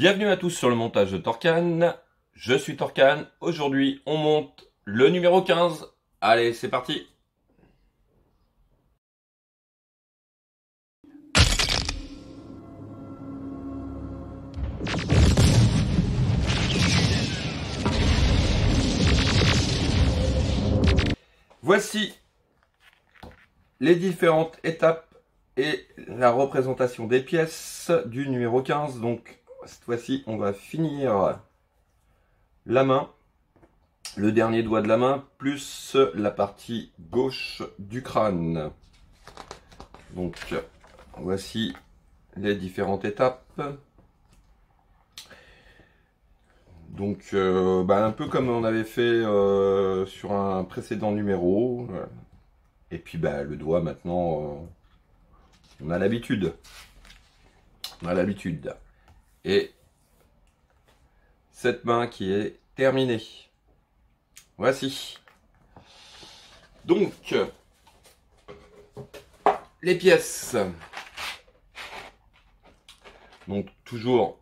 Bienvenue à tous sur le montage de Torcan. Je suis Torcan. Aujourd'hui, on monte le numéro 15. Allez, c'est parti. Voici les différentes étapes et la représentation des pièces du numéro 15. Donc, cette fois-ci, on va finir la main, le dernier doigt de la main, plus la partie gauche du crâne. Donc, voici les différentes étapes. Donc, un peu comme on avait fait sur un précédent numéro. Et puis, le doigt, maintenant, on a l'habitude. On a l'habitude. Et cette main qui est terminée. Voici. Donc, les pièces. Donc, toujours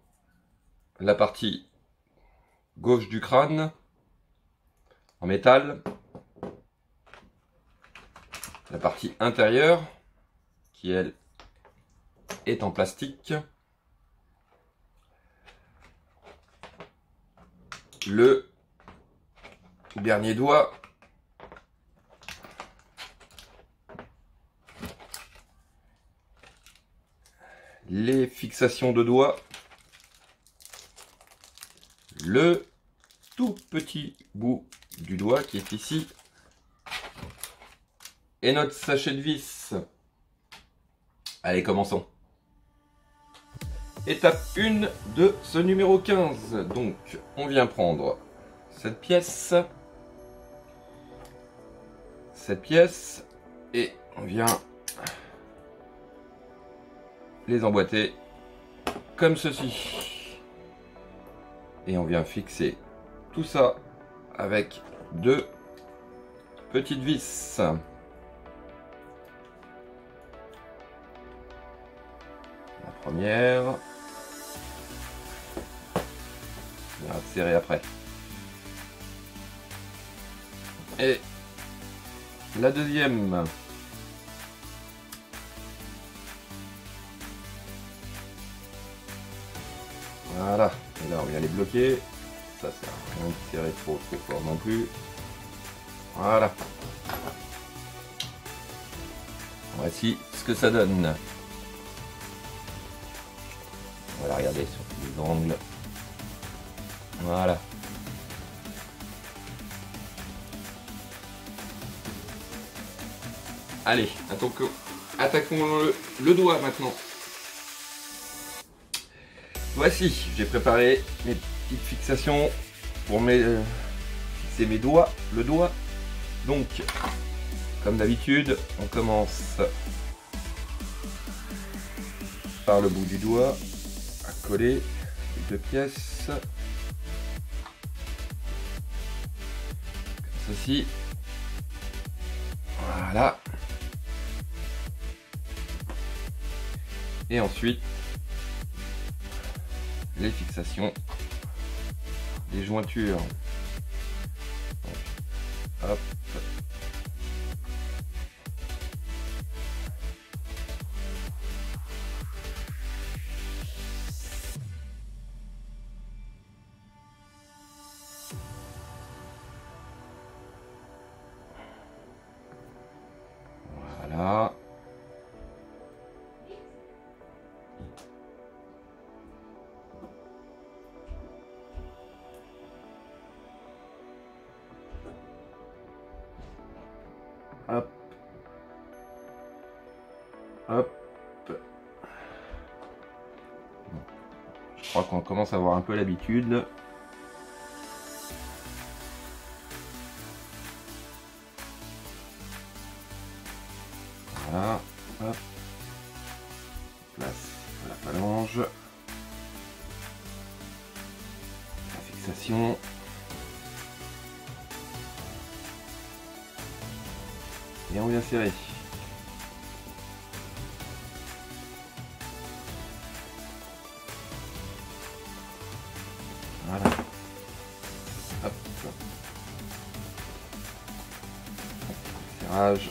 la partie gauche du crâne en métal. La partie intérieure qui, elle, est en plastique. Le dernier doigt. Les fixations de doigts. Le tout petit bout du doigt qui est ici. Et notre sachet de vis. Allez, commençons. Étape 1 de ce numéro 15. Donc, on vient prendre cette pièce, et on vient les emboîter comme ceci. Et on vient fixer tout ça avec deux petites vis. La première, on va serrer après. Et la deuxième. Voilà. Et là, on vient les bloquer. Ça sert à rien de serrer trop fort non plus. Voilà. Voici ce que ça donne. On va la regarder sur tous les angles. Voilà. Allez, attaquons le doigt maintenant. Voici, j'ai préparé mes petites fixations pour fixer mes doigts, le doigt. Donc, comme d'habitude, on commence par le bout du doigt, à coller les deux pièces. Comme ceci. Voilà. Et ensuite, les fixations des jointures. Donc, hop. Voilà. Hop. Hop. Je crois qu'on commence à avoir un peu l'habitude. Voilà. Hop. Place la phalange. La fixation. Et on vient serrer. Voilà. Hop. Serrage.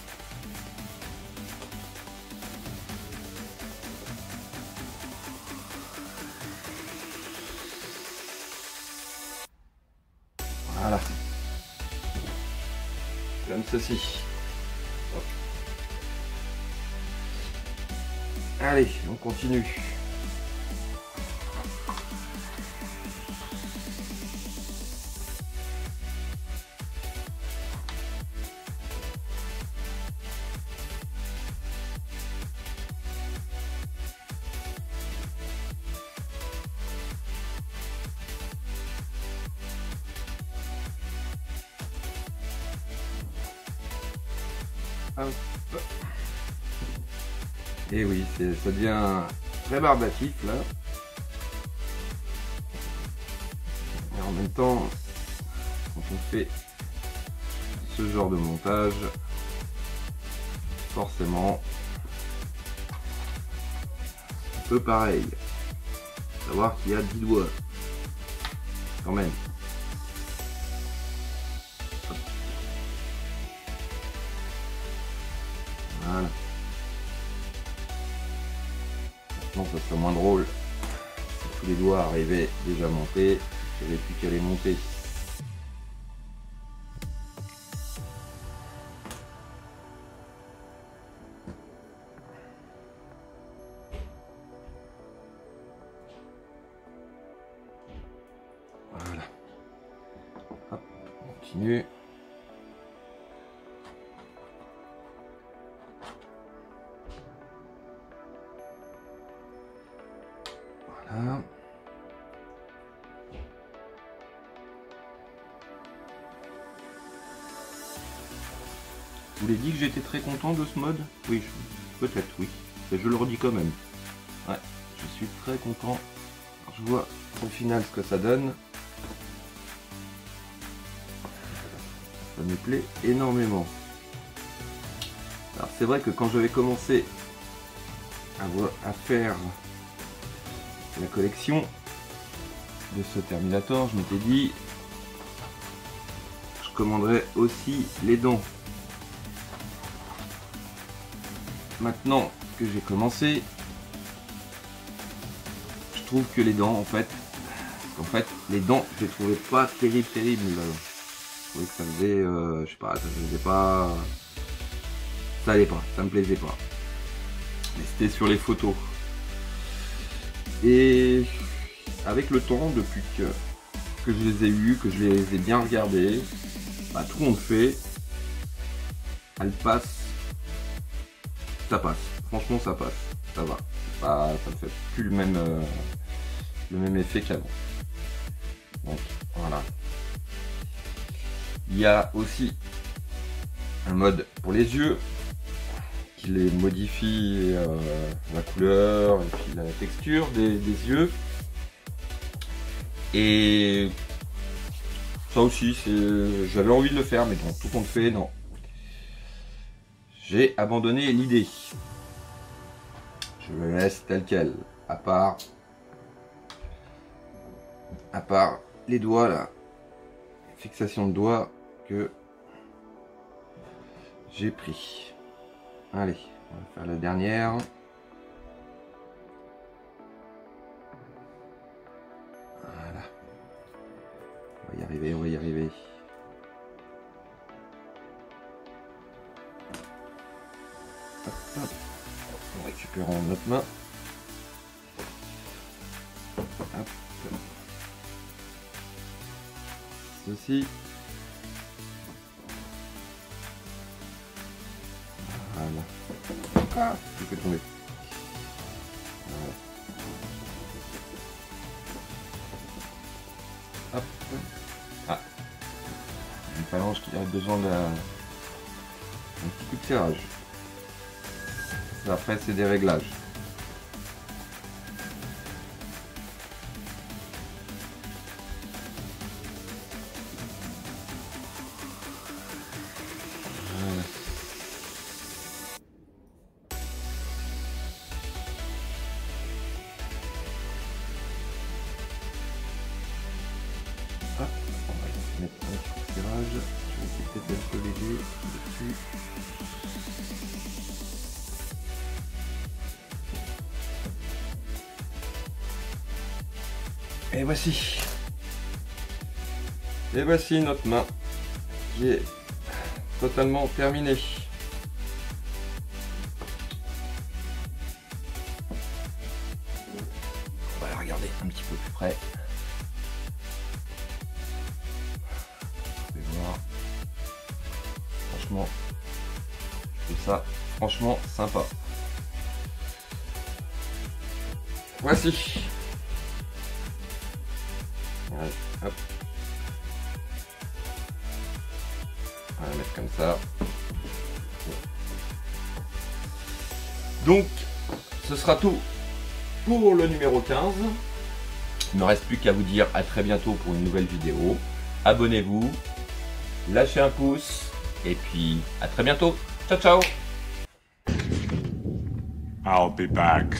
Voilà. Comme ceci. Hop. Allez, on continue. Hop. Et oui, ça devient très barbatif là. Et en même temps, quand on fait ce genre de montage, forcément, c'est un peu pareil. Savoir qu'il y a 10 doigts, quand même. Voilà. Maintenant, ça serait moins drôle si tous les doigts arrivaient déjà montés, il n'y avait plus qu'à les monter. Voilà. Hop, on continue. Voilà. Je vous l'ai dit que j'étais très content de ce mode? Oui, peut-être oui. Mais je le redis quand même. Ouais, je suis très content. Je vois au final ce que ça donne. Ça me plaît énormément. Alors c'est vrai que quand j'avais commencé à faire la collection de ce Terminator, je m'étais dit je commanderais aussi les dents. Maintenant que j'ai commencé, je trouve que les dents, en fait, les dents, je les trouvais pas terribles. Je trouvais que ça faisait, je sais pas, ça faisait pas, ça allait pas, ça me plaisait pas. Mais c'était sur les photos. Et avec le temps, depuis que je les ai eus, que je les ai bien regardés, bah, tout compte fait, elles passent. Ça passe, franchement ça passe, ça va, ça ne fait plus le même effet qu'avant. Donc voilà. Il y a aussi un mode pour les yeux qui les modifie la couleur et puis la texture des yeux. Et ça aussi, j'avais envie de le faire, mais bon, tout compte fait, non. J'ai abandonné l'idée. Je le laisse tel quel, à part les doigts là, fixation de doigts que j'ai pris. Allez, on va faire la dernière. Voilà. On va y arriver, on va y arriver. Hop, hop. On récupère notre main. Hop. Ceci. Voilà. Ah, je peux tomber. Voilà. Hop. Ah. Une phalange qui a besoin d'un petit coup de serrage. Après, c'est des réglages. Voilà. mettre un petit tirage. Je vais essayer peut-être d'un peu l'aider dessus. Et voici. Et voici notre main qui est totalement terminée. On va la regarder un petit peu plus près. Vous pouvez voir. Franchement, je trouve ça franchement sympa. Voici. Ouais, hop. On va la mettre comme ça. Donc, ce sera tout pour le numéro 15. Il ne me reste plus qu'à vous dire à très bientôt pour une nouvelle vidéo. Abonnez-vous, lâchez un pouce et puis à très bientôt. Ciao ciao. I'll be back.